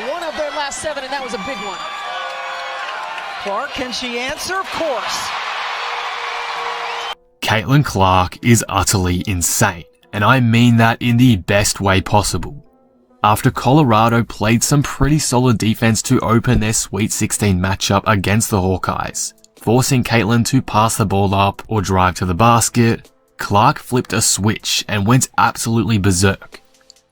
one of their last 7, and that was a big one. Clark, can she answer? Of course. Caitlin Clark is utterly insane, and I mean that in the best way possible. After Colorado played some pretty solid defense to open their Sweet 16 matchup against the Hawkeyes, forcing Caitlin to pass the ball up or drive to the basket, Clark flipped a switch and went absolutely berserk.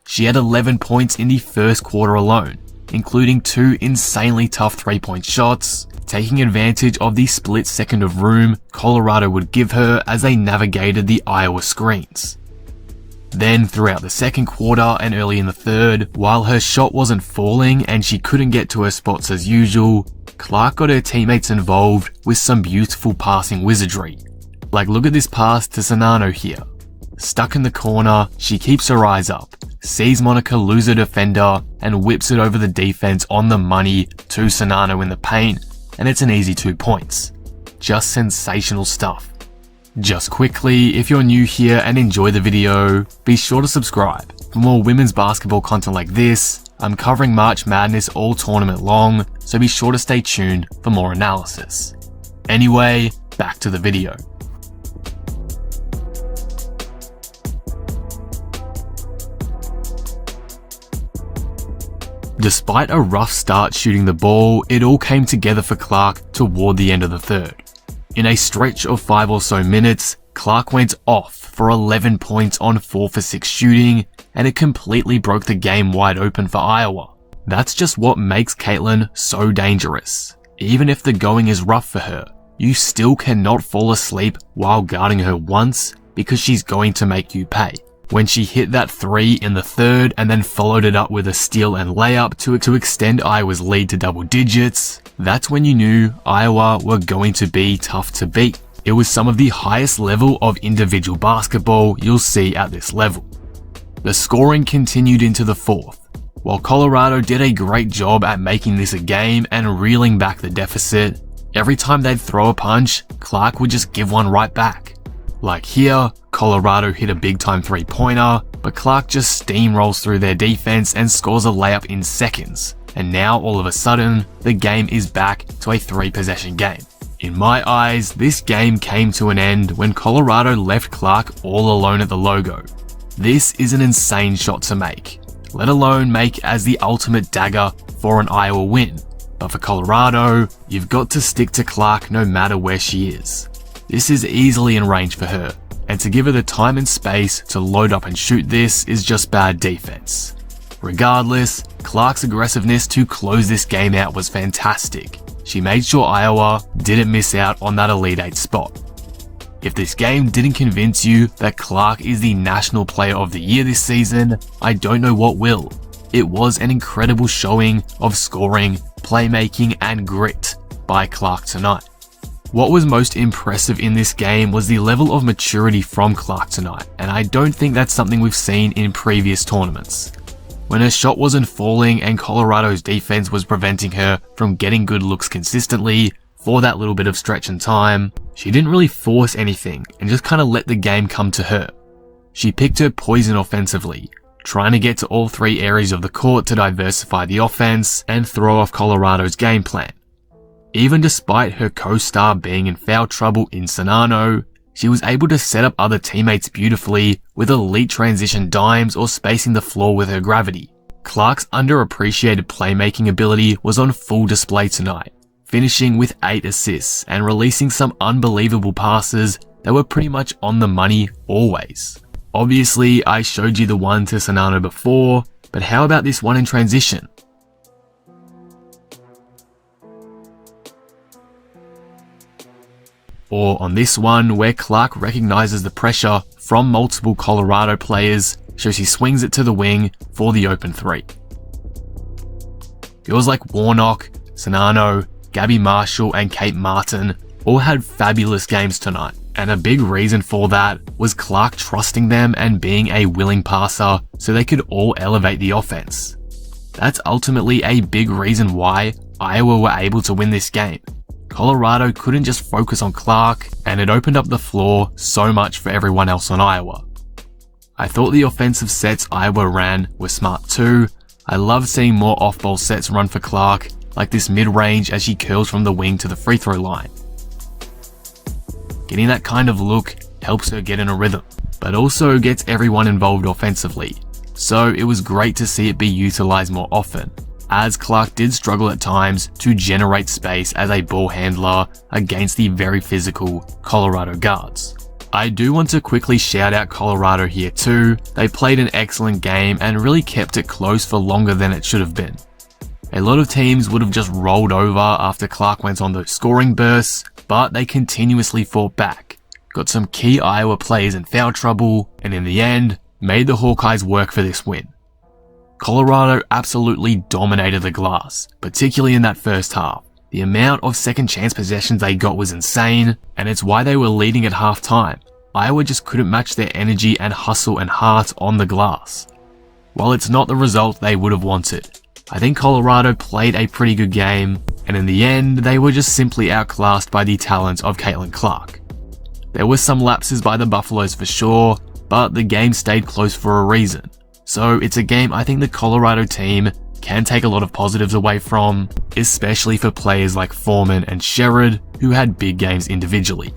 She had 11 points in the first quarter alone, including 2 insanely tough 3-point shots, taking advantage of the split second of room Colorado would give her as they navigated the Iowa screens. Then throughout the second quarter and early in the third, while her shot wasn't falling and she couldn't get to her spots as usual, Clark got her teammates involved with some beautiful passing wizardry. Like, look at this pass to Czinano here. Stuck in the corner, she keeps her eyes up, sees Monica lose a defender, and whips it over the defense on the money to Czinano in the paint, and it's an easy 2 points. Just sensational stuff. Just quickly, if you're new here and enjoy the video, be sure to subscribe. For more women's basketball content like this, I'm covering March Madness all tournament long, so be sure to stay tuned for more analysis. Anyway, back to the video. Despite a rough start shooting the ball, it all came together for Clark toward the end of the third. In a stretch of 5 or so minutes, Clark went off for 11 points on 4 for 6 shooting, and it completely broke the game wide open for Iowa. That's just what makes Caitlin so dangerous. Even if the going is rough for her, you still cannot fall asleep while guarding her once, because she's going to make you pay. When she hit that 3 in the third and then followed it up with a steal and layup to extend Iowa's lead to double digits, that's when you knew Iowa were going to be tough to beat. It was some of the highest level of individual basketball you'll see at this level. The scoring continued into the fourth. While Colorado did a great job at making this a game and reeling back the deficit, every time they'd throw a punch, Clark would just give one right back. Like here, Colorado hit a big-time 3-pointer, but Clark just steamrolls through their defense and scores a layup in seconds. And now, all of a sudden, the game is back to a 3-possession game. In my eyes, this game came to an end when Colorado left Clark all alone at the logo. This is an insane shot to make, let alone make as the ultimate dagger for an Iowa win. But for Colorado, you've got to stick to Clark no matter where she is. This is easily in range for her, and to give her the time and space to load up and shoot this is just bad defense. Regardless, Clark's aggressiveness to close this game out was fantastic. She made sure Iowa didn't miss out on that Elite 8 spot. If this game didn't convince you that Clark is the National Player of the Year this season, I don't know what will. It was an incredible showing of scoring, playmaking, and grit by Clark tonight. What was most impressive in this game was the level of maturity from Clark tonight, and I don't think that's something we've seen in previous tournaments. When her shot wasn't falling and Colorado's defense was preventing her from getting good looks consistently for that little bit of stretch in time, she didn't really force anything and just kind of let the game come to her. She picked her poison offensively, trying to get to all 3 areas of the court to diversify the offense and throw off Colorado's game plan. Even despite her co-star being in foul trouble in Czinano, she was able to set up other teammates beautifully with elite transition dimes or spacing the floor with her gravity. Clark's underappreciated playmaking ability was on full display tonight, finishing with 8 assists and releasing some unbelievable passes that were pretty much on the money always. Obviously, I showed you the one to Czinano before, but how about this one in transition? Or on this one where Clark recognizes the pressure from multiple Colorado players, so she swings it to the wing for the open 3. Girls like Warnock, Czinano, Gabby Marshall, and Kate Martin all had fabulous games tonight, and a big reason for that was Clark trusting them and being a willing passer so they could all elevate the offense. That's ultimately a big reason why Iowa were able to win this game. Colorado couldn't just focus on Clark, and it opened up the floor so much for everyone else on Iowa. I thought the offensive sets Iowa ran were smart too, I love seeing more off-ball sets run for Clark, like this mid-range as she curls from the wing to the free throw line. Getting that kind of look helps her get in a rhythm, but also gets everyone involved offensively, so it was great to see it be utilized more often, as Clark did struggle at times to generate space as a ball handler against the very physical Colorado guards. I do want to quickly shout out Colorado here too. They played an excellent game and really kept it close for longer than it should have been. A lot of teams would have just rolled over after Clark went on those scoring bursts, but they continuously fought back, got some key Iowa players in foul trouble, and in the end, made the Hawkeyes work for this win. Colorado absolutely dominated the glass, particularly in that first half. The amount of second chance possessions they got was insane, and it's why they were leading at halftime. Iowa just couldn't match their energy and hustle and heart on the glass. While it's not the result they would have wanted, I think Colorado played a pretty good game, and in the end, they were just simply outclassed by the talent of Caitlin Clark. There were some lapses by the Buffaloes for sure, but the game stayed close for a reason. So it's a game I think the Colorado team can take a lot of positives away from, especially for players like Foreman and Sherrod, who had big games individually.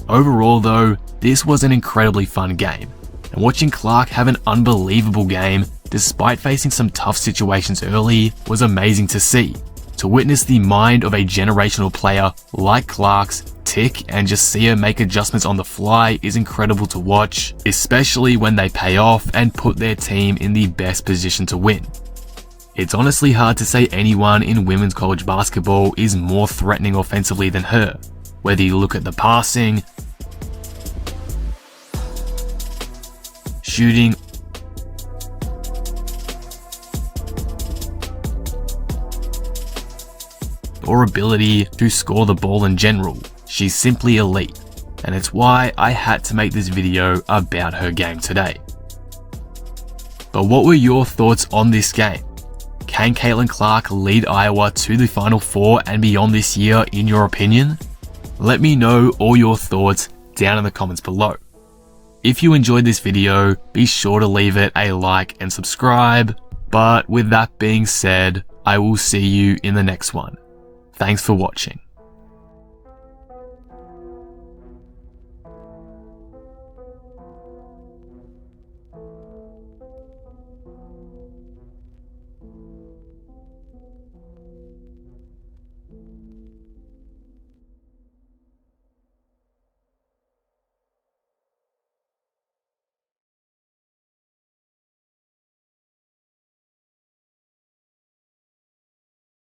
Overall though, this was an incredibly fun game, and watching Clark have an unbelievable game despite facing some tough situations early was amazing to see. To witness the mind of a generational player like Clark's tick and just see her make adjustments on the fly is incredible to watch, especially when they pay off and put their team in the best position to win. It's honestly hard to say anyone in women's college basketball is more threatening offensively than her, whether you look at the passing, shooting, or ability to score the ball in general. She's simply elite, and it's why I had to make this video about her game today. But what were your thoughts on this game? Can Caitlin Clark lead Iowa to the Final Four and beyond this year in your opinion? Let me know all your thoughts down in the comments below. If you enjoyed this video, be sure to leave it a like and subscribe. But with that being said, I will see you in the next one. Thanks for watching.